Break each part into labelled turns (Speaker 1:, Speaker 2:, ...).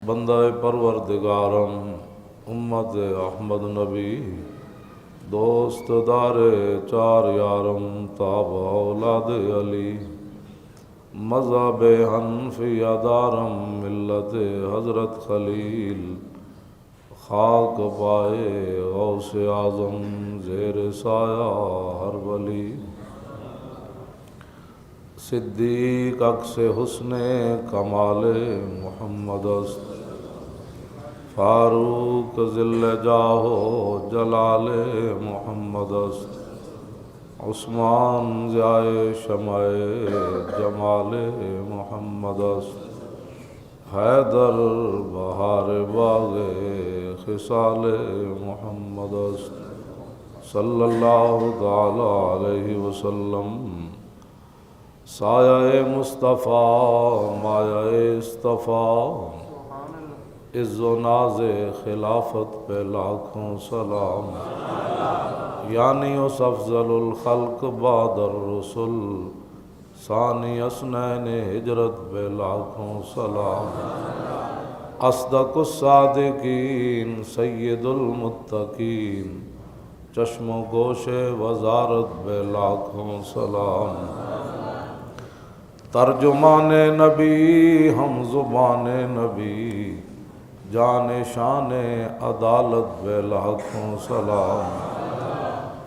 Speaker 1: بندہ پروردگارم امت احمد نبی دوست دار چار یارم تاب اولاد علی مذہب حنفیہ دارم ملت حضرت خلیل خاک پائے غوث اعظم زیر سایہ ہر ولی صدیق عکس حسن کمال محمد است فاروق ذل جاہ جلال محمد است عثمان ضیاء شمع جمال محمد است حیدر بہار باغ خصال محمد است صلی اللہ تعالی علیہ وسلم سایہ مصطفیٰ مایہ اصطفیٰ عز و ناز خلافت پہ لاکھوں سلام یعنی اس افضل الخلق بعد الرسل ثانی اثنین ہجرت پہ لاکھوں سلام اصدق الصادقین سید المتقین چشم و گوش وزارت پہ لاکھوں سلام ترجمان نبی ہم زبان نبی جان شان عدالت بے لاکھوں سلام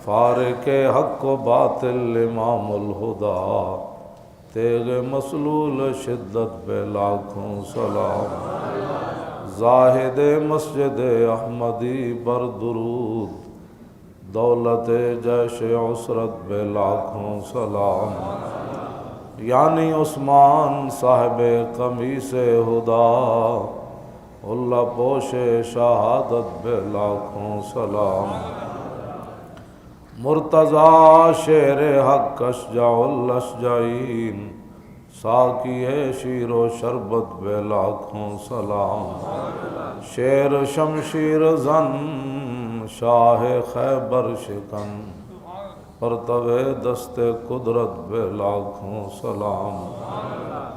Speaker 1: فارق حق و باطل امام الہدا تیغ مسلول شدت بے لاکھوں سلام زاہد مسجد احمدی پر درود دولت جیش عسرت بے لاکھوں سلام یعنی عثمان صاحب قمیص ہدا اللہ پوش شہادت بے لاکھوں سلام مرتضی شیر حق اشجع الاشجعین ساقی ہے شیر و شربت بے لاکھوں سلام شیر شمشیر زن شاہ خیبر شکن پرتو دست قدرت بے لاکھوں سلام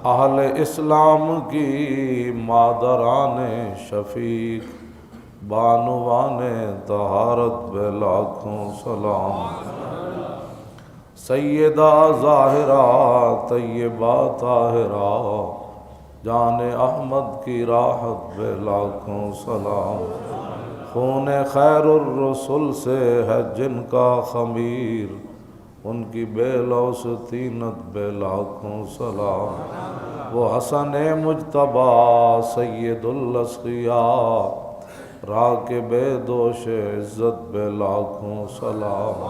Speaker 1: اہل اسلام کی مادران شفیق بانوان طہارت بے لاکھوں سلام سیدہ ظاہرہ طیبہ طاہرہ جان احمد کی راحت بے لاکھوں سلام خون خیر الرسل سے ہے جن کا خمیر ان کی بے لوث طینت بے لاکھوں سلام وہ حسن مجتبی سید الاسقیاء راکب دوش عزت بے لاکھوں سلام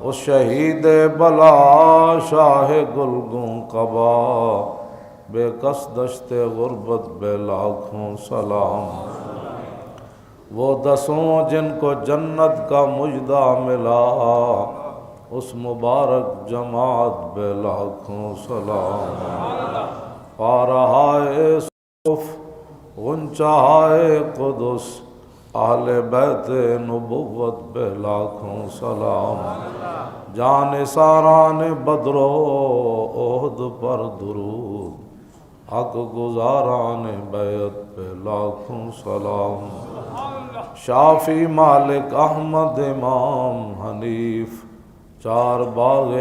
Speaker 1: اس شہید بلا شاہ گلگوں قبا بے کس دشت غربت بے لاکھوں سلام وہ دسوں جن کو جنت کا مجدہ ملا اس مبارک جماعت بے لاکھوں سلام پارہائے صف غنچہائے قدس اہل بیت نبوت بے لاکھوں سلام جان ساران بدر و احد پر درود حق گزاران بیعت پہ لاکھوں سلام شافی مالک احمد امام حنیف چار باغ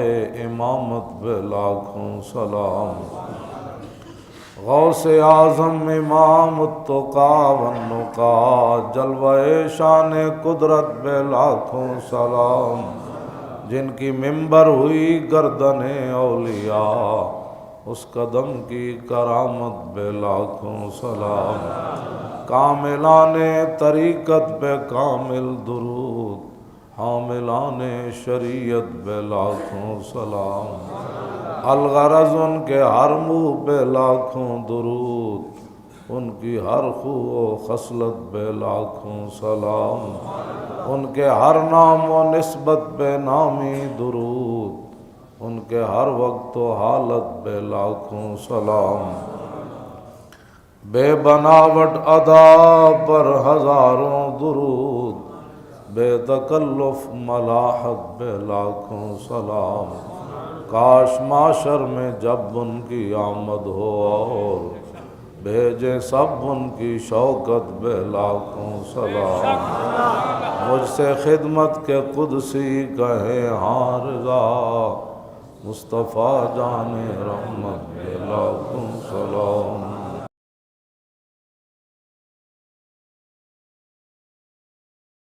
Speaker 1: امامت بے لاکھوں سلام غوث اعظم امام التقا والنقا جلوہ شان قدرت بے لاکھوں سلام جن کی منبر ہوئی گردن اولیاء اس قدم کی کرامت بے لاکھوں سلام کاملان طریقت پہ کامل درود حاملان شریعت بے لاکھوں سلام الغرض ان کے ہر منہ پہ لاکھوں درود ان کی ہر خو و خصلت بے لاکھوں سلام ان کے ہر نام و نسبت پہ نامی درود ان کے ہر وقت و حالت بے لاکھوں سلام بے بناوٹ ادا پر ہزاروں درود بے تکلف ملاحت بے لاکھوں سلام کاش معاشر میں جب ان کی آمد ہو اور بھیجے سب ان کی شوکت بے لاکھوں سلام، مجھ سے خدمت کے قدسی کہے ہاں رضا، مصطفیٰ جان رحمت بے لاکھوں سلام۔